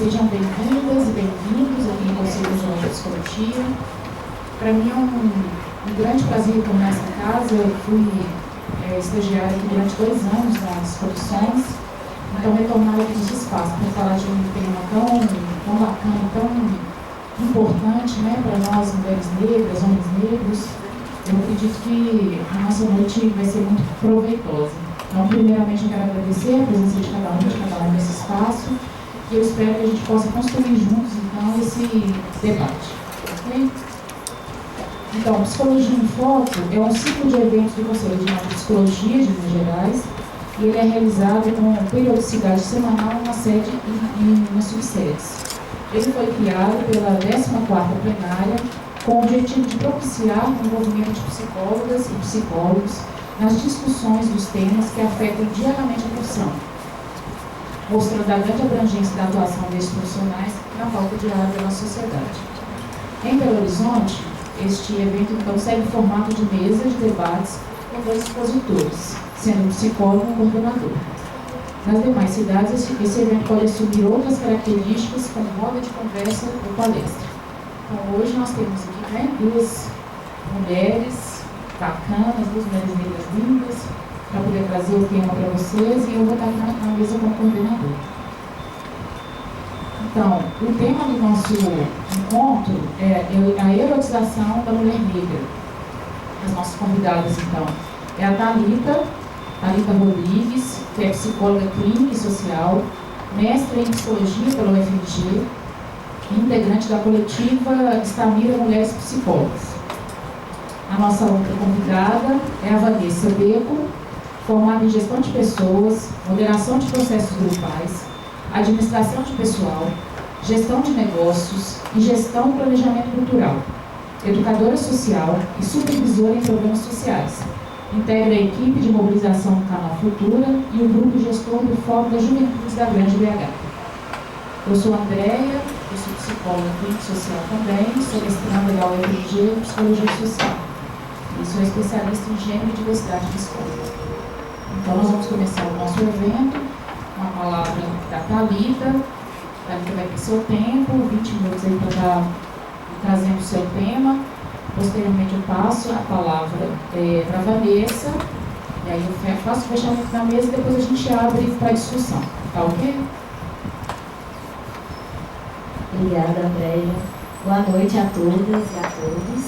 Sejam bem-vindas e bem-vindos aqui no Conselho Regional de Psicologia. Para mim é um grande prazer estar nessa casa. Eu fui estagiária aqui durante 2 anos nas comissões, então retornar aqui nesse espaço para falar de um tema tão bacana, tão importante, né, para nós, mulheres negras, homens negros. Eu acredito que a nossa noite vai ser muito proveitosa. Então, primeiramente, eu quero agradecer a presença de cada um nesse espaço, e eu espero que a gente possa construir juntos, então, esse debate. Ok? Então, Psicologia em Foco é um ciclo de eventos do Conselho Regional de Psicologia de Minas Gerais, e ele é realizado com periodicidade semanal na sede e nas subsedes. Ele foi criado pela 14ª plenária com o objetivo de propiciar o envolvimento de psicólogas e psicólogos nas discussões dos temas que afetam diariamente a profissão, mostrando a grande abrangência da atuação destes profissionais na pauta diária da nossa sociedade. Em Belo Horizonte, este evento então segue o formato de mesa de debates com 2 expositores, sendo um psicólogo e um coordenador. Nas demais cidades, esse evento pode assumir outras características, como roda de conversa ou palestra. Então, hoje nós temos aqui, né, 2 mulheres bacanas, 2 mulheres negras lindas, para poder trazer o tema para vocês, e eu vou estar aqui na mesa como coordenador. Então, o tema do nosso encontro é a erotização da mulher negra. As nossas convidadas, então, é a Thalita Rodrigues, que é psicóloga clínica e social, mestre em psicologia pela UFMG, integrante da coletiva Estamira Mulheres Psicólogas. A nossa outra convidada é a Vanessa Beco, formada em gestão de pessoas, moderação de processos grupais, administração de pessoal, gestão de negócios e gestão e planejamento cultural, educadora social e supervisora em programas sociais. Integra a equipe de mobilização do Canal Futura e o grupo gestor do Fórum das Juventudes da Grande BH. Eu sou a Andréia, eu sou psicóloga clínica social também, sou mestranda da UFMG em Psicologia Social e sou especialista em gênero e diversidade de escola. Então, nós vamos começar o nosso evento com a palavra da Thalita. Thalita vai ter seu tempo, 20 minutos aí para estar trazendo o seu tema. Posteriormente, eu passo a palavra para a Vanessa, e aí eu faço o fechamento da mesa e depois a gente abre para discussão. Tá ok? Obrigada, Andréia. Boa noite a todas e a todos.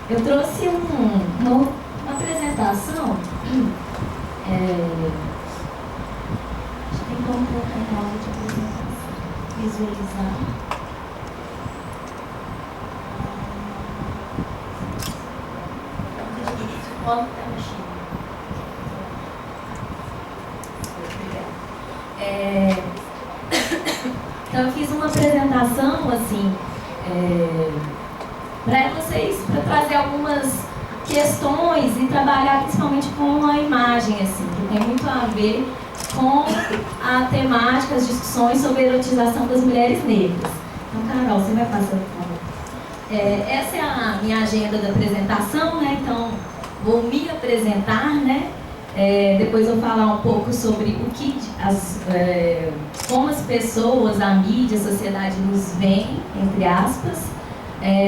Eu trouxe uma apresentação. Acho que tem como colocar em aula de apresentação. Visualizar. Pode estar mexendo. Então, eu fiz uma apresentação, assim, para vocês, para trazer algumas questões e trabalhar principalmente com a imagem, assim, que tem muito a ver com a temática, as discussões sobre a erotização das mulheres negras. Então, Carol, você vai passando, por favor. Essa é a minha agenda da apresentação, né? Então, vou me apresentar, né? Depois eu vou falar um pouco sobre o que como as pessoas, a mídia, a sociedade nos veem, entre aspas.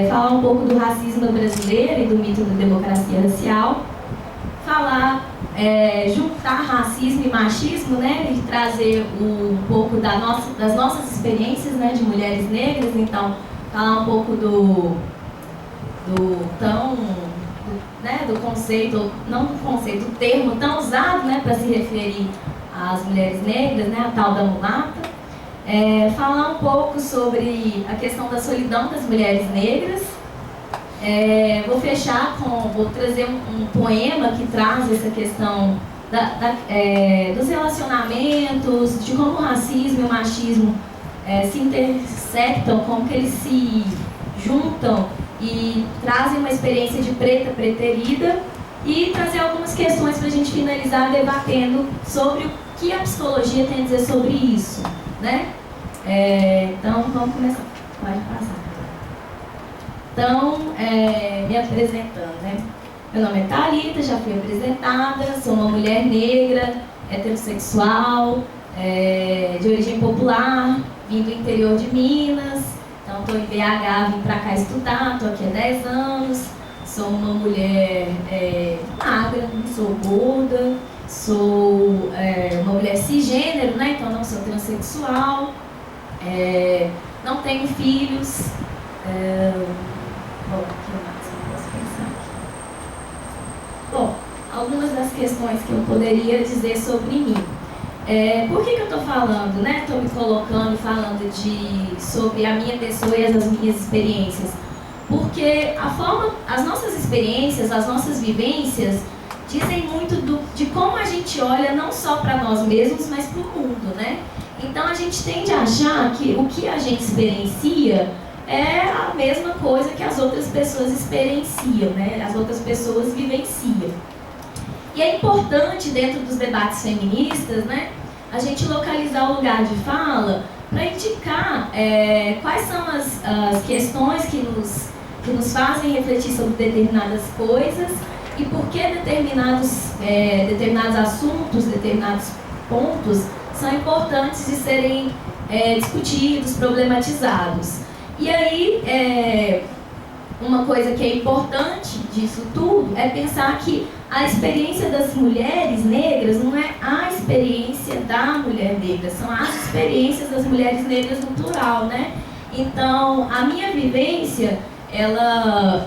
Falar um pouco do racismo brasileiro e do mito da democracia racial. Falar, juntar racismo e machismo, né? E trazer um pouco das nossas experiências, né, de mulheres negras. Então, falar um pouco do conceito, não do conceito, o termo tão usado, né, para se referir às mulheres negras, né, a tal da mulata. Falar um pouco sobre a questão da solidão das mulheres negras. Vou trazer um poema que traz essa questão dos relacionamentos, de como o racismo e o machismo se intersectam, como que eles se juntam e trazem uma experiência de preta preterida, e trazer algumas questões para a gente finalizar debatendo sobre o que a psicologia tem a dizer sobre isso, né? Então, vamos começar. Pode passar. Então, me apresentando, né? Meu nome é Thalita, já fui apresentada, sou uma mulher negra, heterossexual, de de origem popular, vim do interior de Minas, então estou em BH, vim para cá estudar, estou aqui há 10 anos, sou uma mulher magra, não sou gorda, sou uma mulher cisgênero, né? Então não sou transexual, não tenho filhos. Bom, o que mais eu posso pensar aqui? Bom, algumas das questões que eu poderia dizer sobre mim. Por que eu estou falando, né? Estou me colocando, falando sobre a minha pessoa e as minhas experiências. Porque as nossas experiências, as nossas vivências, dizem muito de como a gente olha não só para nós mesmos, mas para o mundo, né? Então a gente tende a achar que o que a gente experiencia é a mesma coisa que as outras pessoas experienciam, né? As outras pessoas vivenciam. E é importante, dentro dos debates feministas, né, a gente localizar o lugar de fala para indicar quais são as questões que nos fazem refletir sobre determinadas coisas e por que determinados assuntos, determinados pontos são importantes de serem discutidos, problematizados. E aí, uma coisa que é importante disso tudo é pensar que a experiência das mulheres negras não é a experiência da mulher negra, são as experiências das mulheres negras no plural, né? Então, a minha vivência, ela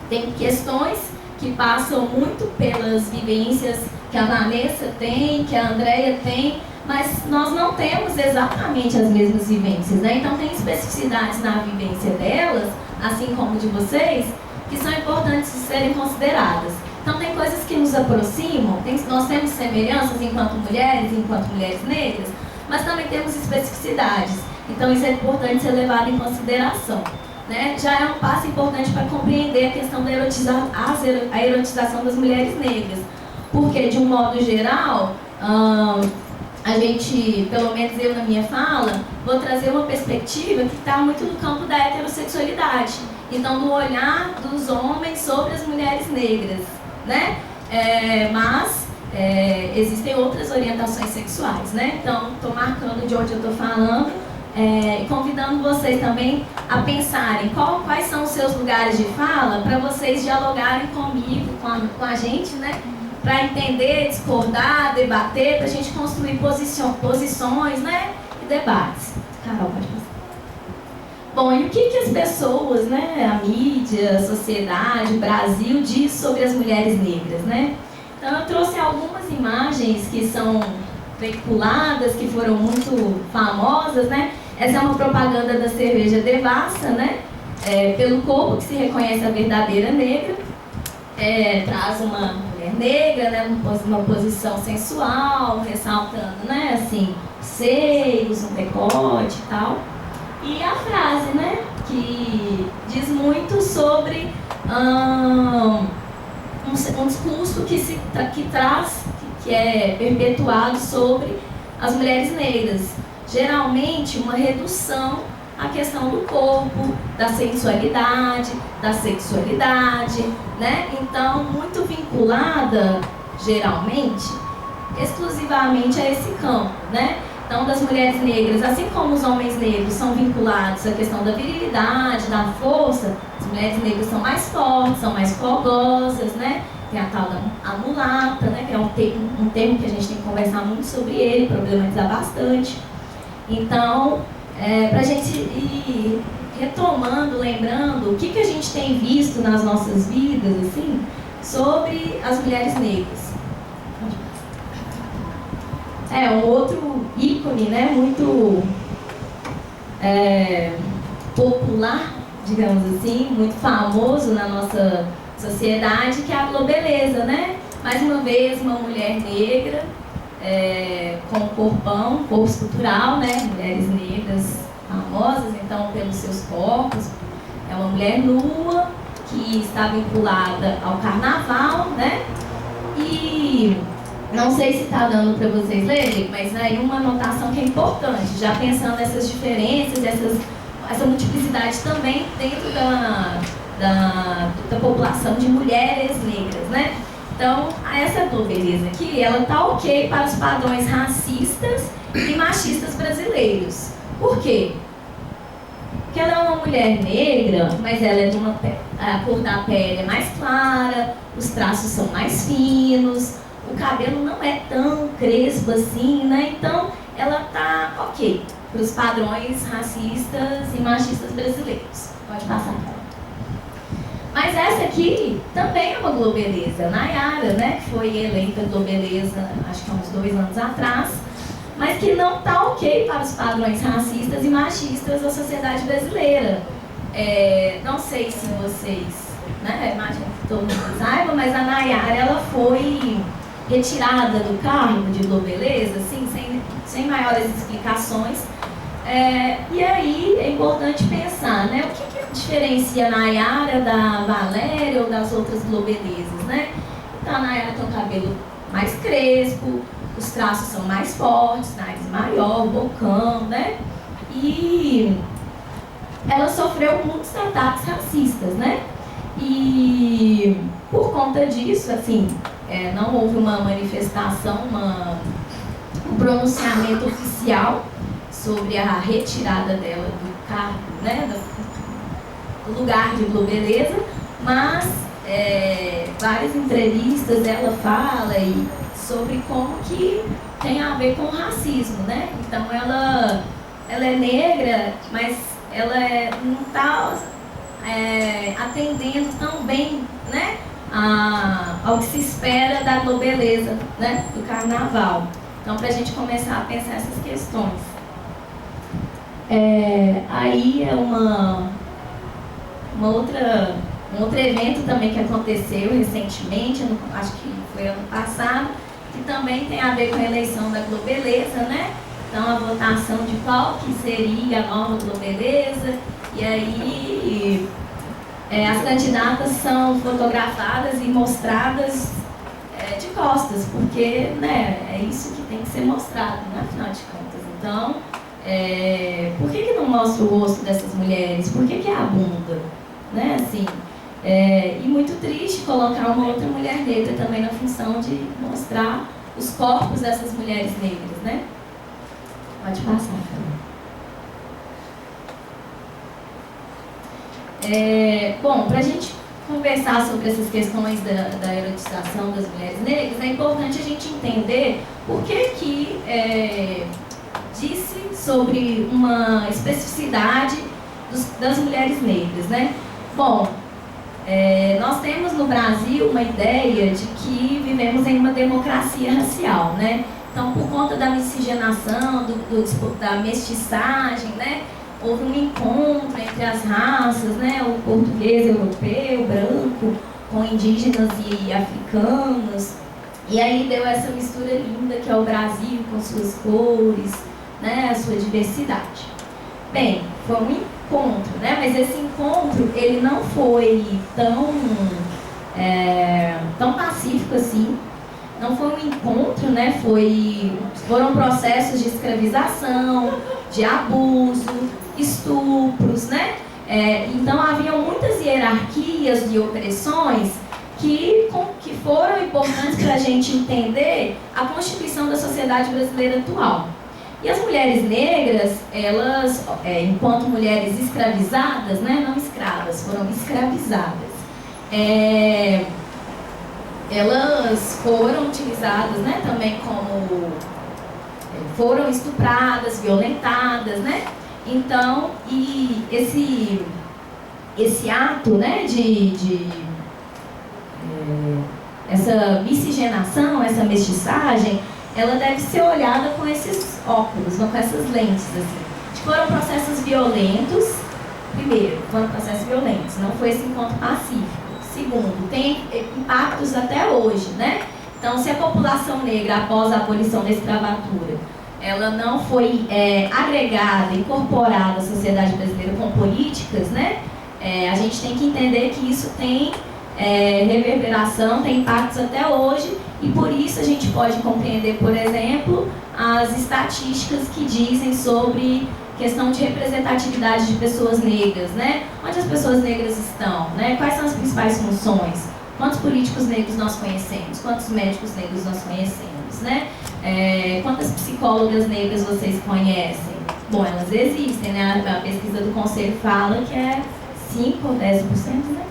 tem questões que passam muito pelas vivências que a Vanessa tem, que a Andréia tem, mas nós não temos exatamente as mesmas vivências, né? Então tem especificidades na vivência delas, assim como de vocês, que são importantes de serem consideradas. Então tem coisas que nos aproximam, nós temos semelhanças enquanto mulheres negras, mas também temos especificidades. Então isso é importante ser levado em consideração, né? Já é um passo importante para compreender a questão da erotização das mulheres negras, porque de um modo geral, a gente, pelo menos eu na minha fala, vou trazer uma perspectiva que está muito no campo da heterossexualidade. Então, do olhar dos homens sobre as mulheres negras, né? Mas existem outras orientações sexuais, né? Então, estou marcando de onde eu estou falando, convidando vocês também a pensarem quais são os seus lugares de fala para vocês dialogarem comigo, com a gente, né? Para entender, discordar, debater, para a gente construir posições, né? E debates. Carol, pode passar. Bom, e o que as pessoas, né, a mídia, a sociedade, o Brasil diz sobre as mulheres negras, né? Então eu trouxe algumas imagens que são veiculadas, que foram muito famosas, né? Essa é uma propaganda da cerveja Devassa, né? Pelo corpo que se reconhece a verdadeira negra. Traz uma mulher negra, né, numa posição sensual, ressaltando, né, assim, seios, um decote e tal. E a frase, né, que diz muito sobre um discurso que é perpetuado sobre as mulheres negras. Geralmente uma redução à questão do corpo, da sensualidade, da sexualidade, né? Então, muito vinculada, geralmente, exclusivamente a esse campo, né? Então, das mulheres negras, assim como os homens negros são vinculados à questão da virilidade, da força, as mulheres negras são mais fortes, são mais fogosas, né? Tem a tal da mulata, né? Que é um termo que a gente tem que conversar muito sobre ele, problematizar bastante. Então, para a gente ir retomando, lembrando o que a gente tem visto nas nossas vidas, assim, sobre as mulheres negras. Um outro ícone, né, muito popular, digamos assim, muito famoso na nossa sociedade, que é a globeleza, né? Mais uma vez, uma mulher negra, com corpo escultural, né? Mulheres negras famosas, então, pelos seus corpos. É uma mulher nua, que está vinculada ao carnaval, né? E não sei se está dando para vocês lerem, mas aí uma anotação que é importante, já pensando nessas diferenças, essa multiplicidade também dentro da população de mulheres negras, né? Então, essa globeleza aqui, ela tá ok para os padrões racistas e machistas brasileiros. Por quê? Porque ela é uma mulher negra, mas ela é de uma a cor da pele é mais clara, os traços são mais finos, o cabelo não é tão crespo assim, né? Então ela tá ok para os padrões racistas e machistas brasileiros. Pode passar. Mas essa aqui também é uma globeleza, Nayara, né? Que foi eleita globeleza acho que há uns 2 anos atrás, mas que não está ok para os padrões racistas e machistas da sociedade brasileira. Não sei se vocês, né, imagino que todo mundo saiba, mas a Nayara, ela foi retirada do cargo de globeleza, assim, sem maiores explicações. E aí é importante pensar, né, o que diferencia a Nayara da Valéria ou das outras globelezas, né? Então a Nayara tem um cabelo mais crespo, os traços são mais fortes, nariz maior, bocão, né? E ela sofreu muitos ataques racistas, né? E por conta disso, assim, não houve uma manifestação, um pronunciamento oficial sobre a retirada dela do cargo, né? Do lugar de globeleza, mas várias entrevistas ela fala sobre como que tem a ver com o racismo, né? Então ela é negra, mas ela não está atendendo tão bem, né, ao que se espera da globeleza, né, do carnaval. Então, para a gente começar a pensar essas questões. Aí é um outro evento também que aconteceu recentemente, acho que foi ano passado, que também tem a ver com a eleição da globeleza, né? Então a votação de qual que seria a nova globeleza, e aí as candidatas são fotografadas e mostradas de costas, porque, né, é isso que tem que ser mostrado, né, afinal de contas. Então, por que não mostra o rosto dessas mulheres? Por que é a bunda? Né, assim, e muito triste colocar uma outra mulher negra também na função de mostrar os corpos dessas mulheres negras, né? Pode passar, bom, para a gente conversar sobre essas questões da erotização das mulheres negras, é importante a gente entender por que disse sobre uma especificidade das mulheres negras, né? Bom, nós temos no Brasil uma ideia de que vivemos em uma democracia racial, né? Então, por conta da miscigenação, da mestiçagem, né? Houve um encontro entre as raças, né? O português, europeu, branco, com indígenas e africanos. E aí deu essa mistura linda que é o Brasil, com suas cores, né? A sua diversidade. Bem, foi um encontro, né? Mas esse encontro, ele não foi tão pacífico assim. Não foi um encontro, né? Foram processos de escravização, de abuso, estupros, né? Então haviam muitas hierarquias e opressões que foram importantes para a gente entender a constituição da sociedade brasileira atual. E as mulheres negras, elas, enquanto mulheres escravizadas, né? Não escravas, foram escravizadas. Elas foram utilizadas, né, também como foram estupradas, violentadas, né? Então, e esse ato, né, essa miscigenação, essa mestiçagem, ela deve ser olhada com esses óculos, com essas lentes, assim. Foram processos violentos, primeiro, foram processos violentos, não foi esse encontro pacífico. Segundo, tem impactos até hoje, né? Então, se a população negra, após a abolição da escravatura, ela não foi agregada, incorporada à sociedade brasileira com políticas, né? A gente tem que entender que isso tem reverberação, tem impactos até hoje, e por isso a gente pode compreender, por exemplo, as estatísticas que dizem sobre questão de representatividade de pessoas negras, né? Onde as pessoas negras estão, né? Quais são as principais funções? Quantos políticos negros nós conhecemos? Quantos médicos negros nós conhecemos, né? Quantas psicólogas negras vocês conhecem? Bom, elas existem, né? A pesquisa do Conselho fala que é 5 ou 10%, né?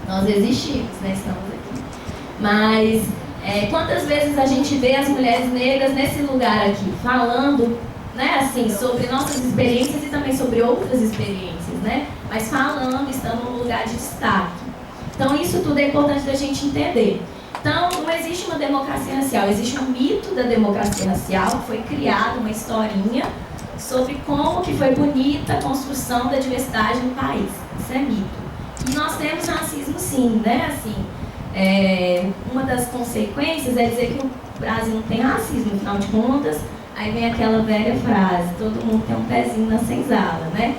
Nós existimos, né? Estamos aqui. Mas quantas vezes a gente vê as mulheres negras nesse lugar aqui, falando, né, assim, sobre nossas experiências e também sobre outras experiências, né? Mas falando, estando num lugar de destaque. Então, isso tudo é importante da gente entender. Então, não existe uma democracia racial, existe um mito da democracia racial, que foi criado uma historinha sobre como que foi bonita a construção da diversidade no país. Isso é mito. E nós temos racismo sim, né? Assim, uma das consequências é dizer que o Brasil não tem racismo, afinal de contas, aí vem aquela velha frase, todo mundo tem um pezinho na senzala, né?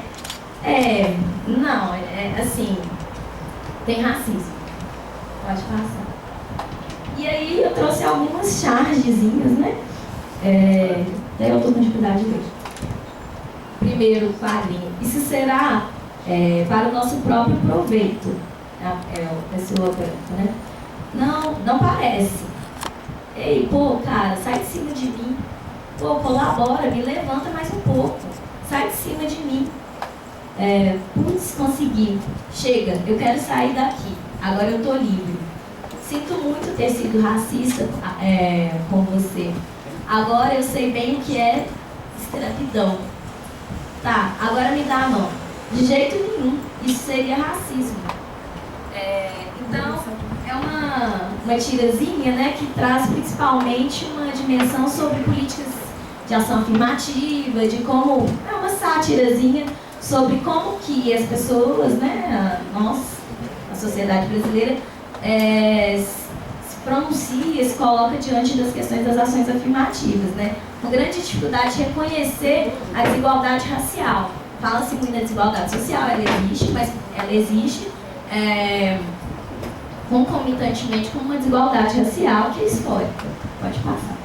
Não, assim, tem racismo. Pode passar. E aí eu trouxe algumas chargezinhas, né? Daí eu estou com dificuldade de ler. Primeiro quadrinho. Isso será para o nosso próprio proveito. Pessoa branca, né? Não parece. Ei, pô, cara, sai de cima de mim. Pô, colabora, me levanta mais um pouco. Sai de cima de mim. Putz, consegui. Chega, eu quero sair daqui. Agora eu tô livre. Sinto muito ter sido racista com você. Agora eu sei bem o que é escravidão. Tá, agora me dá a mão. De jeito nenhum. Isso seria racismo. Então, é uma tirazinha, né, que traz principalmente uma dimensão sobre políticas de ação afirmativa, de como... É uma sátirazinha sobre como que as pessoas, né, nós, a sociedade brasileira, se pronuncia, se coloca diante das questões das ações afirmativas, né? Uma grande dificuldade de reconhecer a desigualdade racial. Fala-se muito da desigualdade social, ela existe, mas ela existe concomitantemente com uma desigualdade racial que é histórica. Pode passar.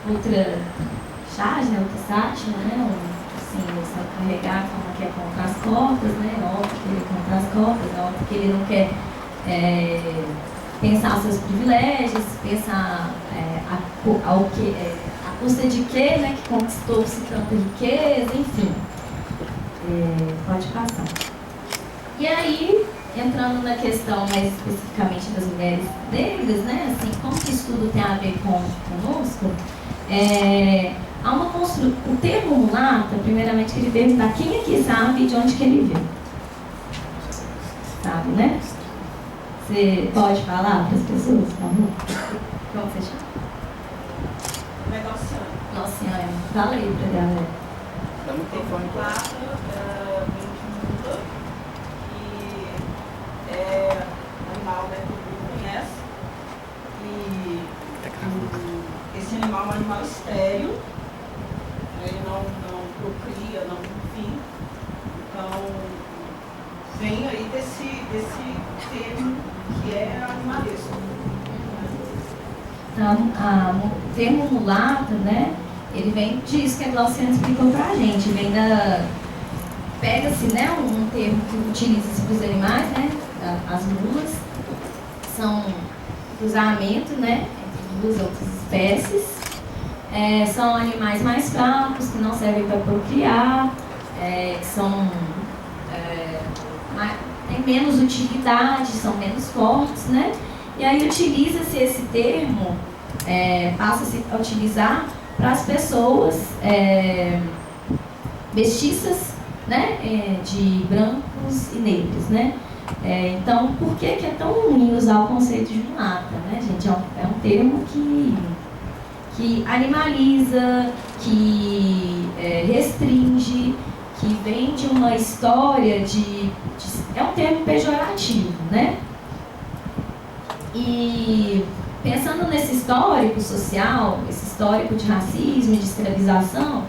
Outra charge, né? Outra sátira, né? Assim, você carregar, como que é contra as cotas, né? Óbvio que ele é contra as cotas, óbvio que ele não quer pensar seus privilégios, pensar a custa de quê, né? Que conquistou-se tanta riqueza, enfim. Pode passar. E aí, entrando na questão mais especificamente das mulheres negras, né? Assim, como que isso tudo tem a ver conosco? Há uma construção. O termo mulata, primeiramente, que ele perguntar quem aqui sabe de onde que ele veio. Sabe, né? Você pode falar para as pessoas, por favor? Como você chama? Nociane. Fala aí para a galera. Dá muito telefone. Que é animal, né, que todo mundo conhece. E esse animal é um animal estéril. Ele não procria, não, enfim. Então, vem aí desse termo que é animalesco. Então, o termo mulata, né, ele vem disso que a Glauciane explicou pra gente, vem pega-se, né, um termo que utiliza-se para os animais, né, as mulas, são cruzamento, né, entre duas outras espécies. São animais mais fracos, que não servem para procriar, que têm menos utilidade, são menos fortes, né? E aí utiliza-se esse termo, passa-se a utilizar para as pessoas mestiças, né? De brancos e negros, né? Então, por que é tão ruim usar o conceito de mulata, né, gente? É um termo que animaliza, que restringe, que vem de uma história é um termo pejorativo, né? E pensando nesse histórico social, esse histórico de racismo e de escravização,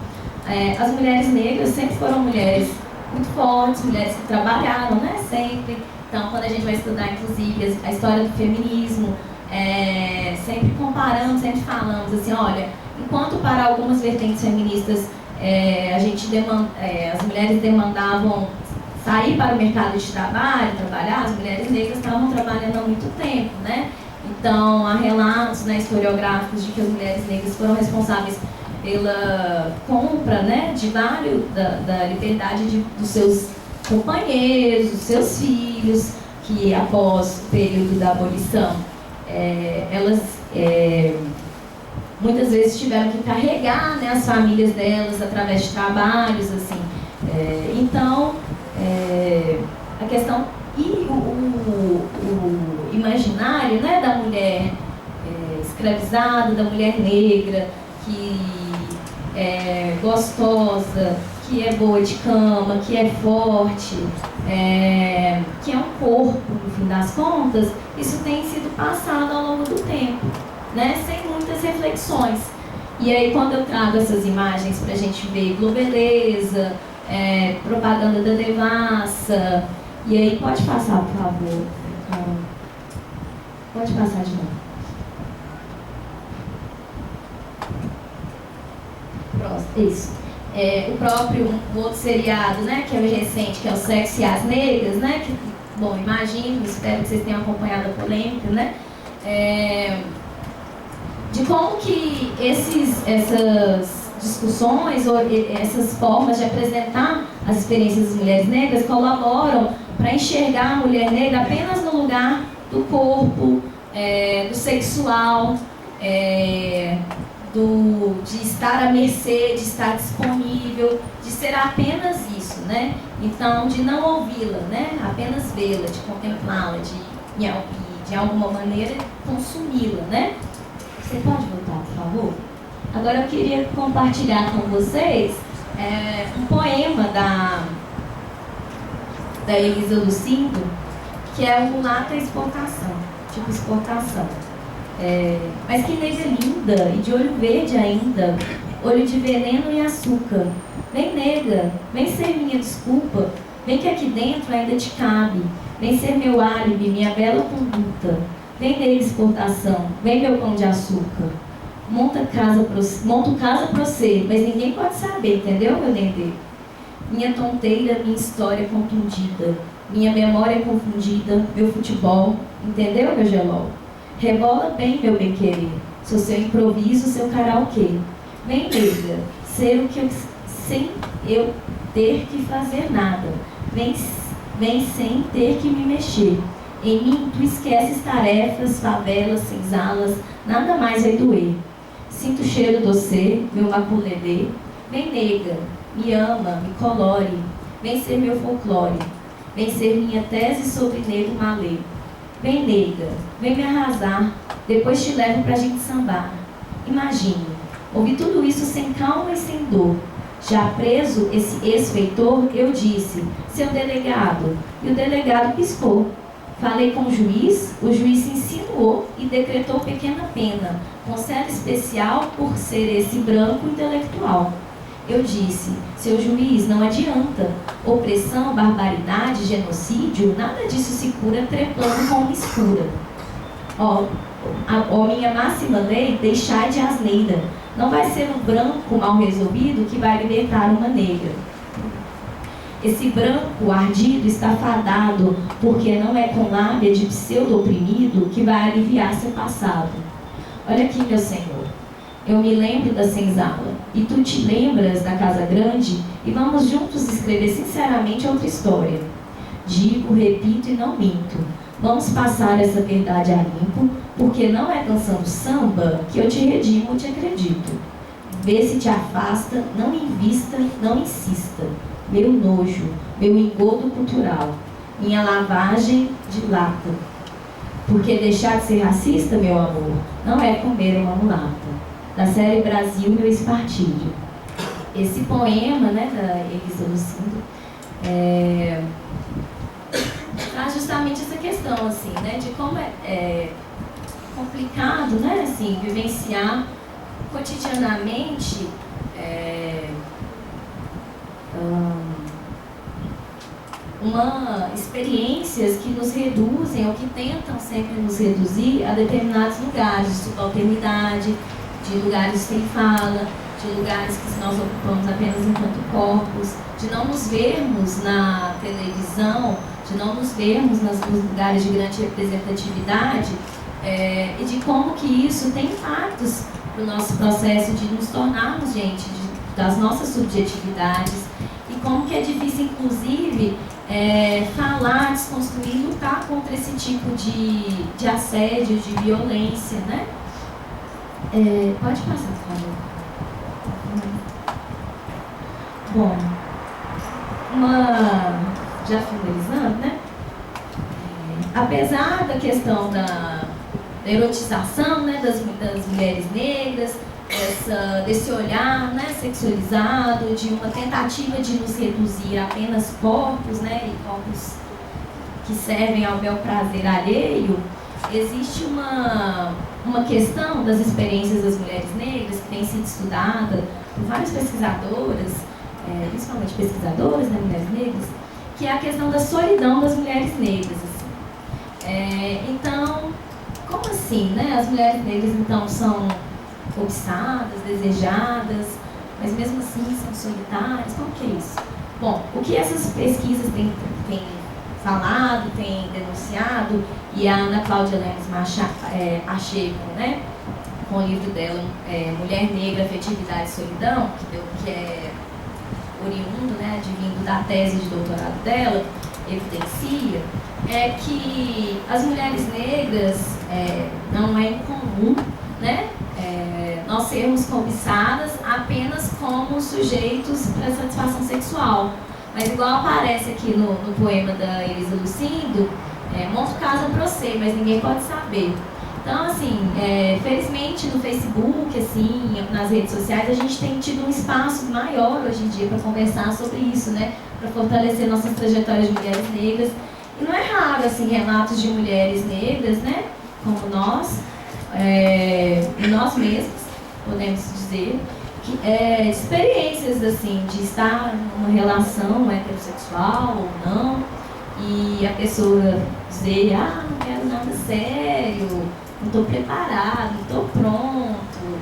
as mulheres negras sempre foram mulheres muito fortes, mulheres que trabalharam, né? Sempre. Então, quando a gente vai estudar, inclusive, a história do feminismo, sempre comparando, sempre falamos assim, olha, enquanto para algumas vertentes feministas as mulheres demandavam sair para o mercado de trabalho, trabalhar, as mulheres negras estavam trabalhando há muito tempo, né? Então, há relatos, né, historiográficos de que as mulheres negras foram responsáveis pela compra, né, de da liberdade dos seus companheiros, dos seus filhos, que após o período da abolição, elas muitas vezes tiveram que carregar, né, as famílias delas através de trabalhos, assim. Então, a questão e o imaginário, né, da mulher escravizada, da mulher negra, que é gostosa, que é boa de cama, que é forte, que é um corpo, no fim das contas, isso tem sido passado ao longo do tempo, né, sem muitas reflexões. E aí, quando eu trago essas imagens para a gente ver Globeleza, propaganda da Devassa, e aí, pode passar, por favor. Pode passar de novo. Próximo, isso. O próprio, o outro seriado, né, que é o recente, que é o Sexo e as Negras, né, que, bom, imagino, espero que vocês tenham acompanhado a polêmica, né, de como que essas discussões ou essas formas de apresentar as experiências das mulheres negras colaboram para enxergar a mulher negra apenas no lugar do corpo, do sexual, de estar à mercê, de estar disponível, de ser apenas isso, né? Então, de não ouvi-la, né? Apenas vê-la, de contemplá-la, de alguma maneira consumi-la, né? Você pode voltar, por favor? Agora eu queria compartilhar com vocês um poema da Elisa Lucindo, que é o Mulata Exportação, tipo exportação. Mas que negra linda e de olho verde ainda, olho de veneno e açúcar. Vem nega, vem ser minha desculpa, vem que aqui dentro ainda te cabe, vem ser meu álibi, minha bela conduta. Vem nega exportação, vem meu pão de açúcar. Monto casa pra você, mas ninguém pode saber, entendeu, meu dendê? Minha tonteira, minha história contundida, minha memória confundida, meu futebol, entendeu, meu gelol? Rebola bem, meu bem-querer, sou seu improviso, seu karaokê. Vem, nega, ser o que eu, sem eu ter que fazer nada. Vem sem ter que me mexer. Em mim, tu esqueces tarefas, favelas, senzalas, nada mais vai doer. Sinto o cheiro doce, meu maculelê. Vem, nega, me ama, me colore. Vem ser meu folclore. Vem ser minha tese sobre negro malê. Vem, nega, vem me arrasar, depois te levo pra gente sambar. Imagine, ouvi tudo isso sem calma e sem dor. Já preso esse ex-feitor, eu disse, seu delegado, e o delegado piscou. Falei com o juiz se insinuou e decretou pequena pena, concede especial por ser esse branco intelectual. Eu disse, seu juiz, não adianta. Opressão, barbaridade, genocídio, nada disso se cura trepando com uma escura. Ó, minha máxima lei, deixai de asneira. Não vai ser um branco mal resolvido que vai libertar uma negra. Esse branco ardido está fadado, porque não é com lábia de pseudo-oprimido que vai aliviar seu passado. Olha aqui, meu senhor. Eu me lembro da senzala, e tu te lembras da casa grande, e vamos juntos escrever sinceramente outra história. Digo, repito e não minto. Vamos passar essa verdade a limpo, porque não é dançando samba que eu te redimo ou te acredito. Vê se te afasta, não invista, não insista. Meu nojo, meu engodo cultural, minha lavagem de lata. Porque deixar de ser racista, meu amor, não é comer uma mulata. Da série Brasil, meu espartilho. Esse poema, né, da Elisa Lucindo, traz justamente essa questão, assim, né, de como é complicado, né, assim, vivenciar cotidianamente experiências que nos reduzem ou que tentam sempre nos reduzir a determinados lugares de subalternidade, de lugares sem fala, de lugares que nós ocupamos apenas enquanto corpos, de não nos vermos na televisão, de não nos vermos nos lugares de grande representatividade e de como que isso tem impactos no nosso processo de nos tornarmos das nossas subjetividades, e como que é difícil, inclusive, falar, desconstruir, lutar contra esse tipo de assédio, de violência, né? Pode passar, por favor. Bom, já finalizando, né? Apesar da questão da erotização, né, das mulheres negras, desse olhar, né, sexualizado, de uma tentativa de nos reduzir a apenas corpos, né, e corpos que servem ao bel prazer alheio, existe uma questão das experiências das mulheres negras que tem sido estudada por várias pesquisadoras, principalmente pesquisadoras, né, mulheres negras, que é a questão da solidão das mulheres negras. Assim. Então, como assim, né? As mulheres negras, então, são cobiçadas, desejadas, mas mesmo assim são solitárias? Como que é isso? Bom, o que essas pesquisas têm falado, têm denunciado, e a Ana Cláudia Lemes Pacheco, né, com o livro dela, Mulher Negra, Afetividade e Solidão, que é oriundo, né, advindo da tese de doutorado dela, evidencia, é que as mulheres negras não é incomum, né, nós sermos cobiçadas apenas como sujeitos para satisfação sexual. Mas igual aparece aqui no poema da Elisa Lucindo, monta casa pra você, mas ninguém pode saber. Então, assim, felizmente no Facebook, assim, nas redes sociais, a gente tem tido um espaço maior hoje em dia para conversar sobre isso, né? Para fortalecer nossas trajetórias de mulheres negras. E não é raro, assim, relatos de mulheres negras, né? Como nós, e nós mesmos, podemos dizer, experiências, assim, de estar numa relação heterossexual ou não, e a pessoa dizer, não quero nada sério, não estou preparado, não estou pronto.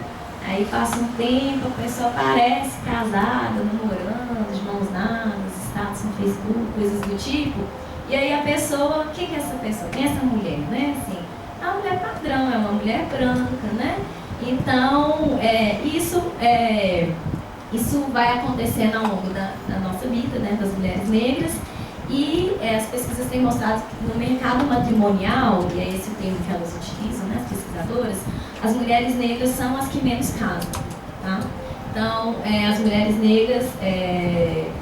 Aí passa um tempo, a pessoa aparece casada, namorando, de mãos dadas, status no Facebook, coisas do tipo, e aí a pessoa, quem é essa pessoa? Quem é essa mulher, né? Assim, é uma mulher padrão, é uma mulher branca, né? Então, isso vai acontecendo ao longo da nossa vida, né, das mulheres negras, e as pesquisas têm mostrado que no mercado matrimonial, e é esse o termo que elas utilizam, né, as pesquisadoras, as mulheres negras são as que menos casam, tá? Então, as mulheres negras,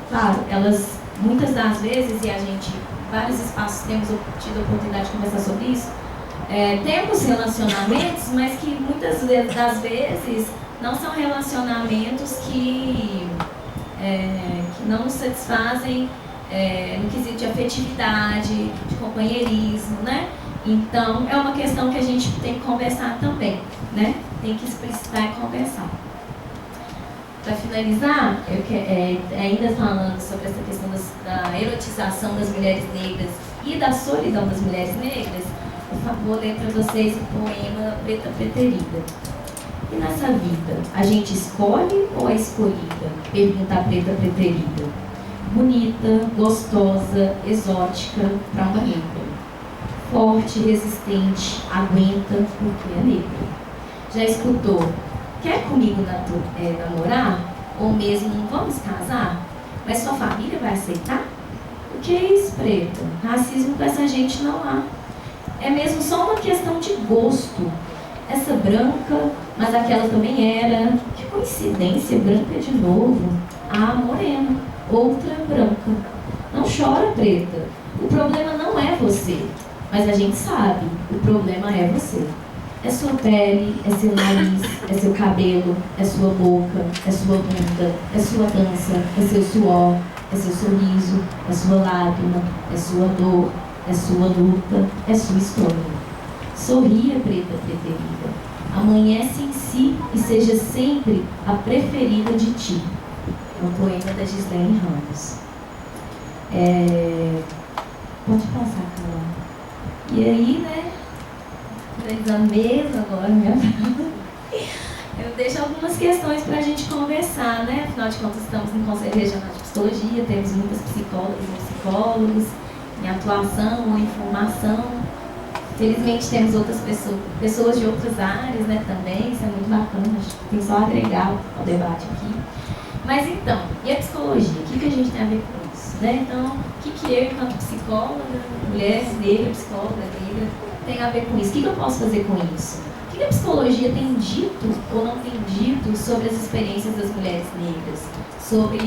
claro, elas muitas das vezes, e a gente, em vários espaços temos tido a oportunidade de conversar sobre isso, temos relacionamentos, mas que muitas das vezes não são relacionamentos que não nos satisfazem no quesito de afetividade, de companheirismo, né? Então, é uma questão que a gente tem que conversar também, né? Tem que explicitar e conversar. Para finalizar, ainda falando sobre essa questão da erotização das mulheres negras e da solidão das mulheres negras, eu vou ler para vocês o poema Preta Preterida. E nessa vida, a gente escolhe ou é escolhida? Pergunta a preta preterida. Bonita, gostosa, exótica para uma negra. Forte, resistente, aguenta porque é negra. Já escutou? Quer comigo namorar? Ou mesmo vamos casar? Mas sua família vai aceitar? O que é isso, preta? Racismo com essa gente não há. É mesmo só uma questão de gosto. Essa branca, mas aquela também era. Que coincidência, branca de novo. Morena, outra branca. Não chora, preta. O problema não é você. Mas a gente sabe, o problema é você. É sua pele, é seu nariz, é seu cabelo, é sua boca, é sua bunda, é sua dança, é seu suor, é seu sorriso, é sua lágrima, é sua dor, é sua luta, é sua história. Sorria, preta preterida. Amanhece em si e seja sempre a preferida de ti. É um poema da Gislaine Ramos. Pode passar, Carol. E aí, né? Finalizando mesmo agora, eu deixo algumas questões para a gente conversar, né? Afinal de contas, estamos no Conselho Regional de Psicologia, temos muitas psicólogas e psicólogos em atuação ou em formação. Felizmente temos outras pessoas de outras áreas, né, também, isso é muito bacana, acho que tem só a agregar ao debate aqui. Mas então, e a psicologia? O que a gente tem a ver com isso? Né? Então, o que eu, enquanto psicóloga, mulher negra, psicóloga negra, tem a ver com isso? O que eu posso fazer com isso? O que a psicologia tem dito ou não tem dito sobre as experiências das mulheres negras? Sobre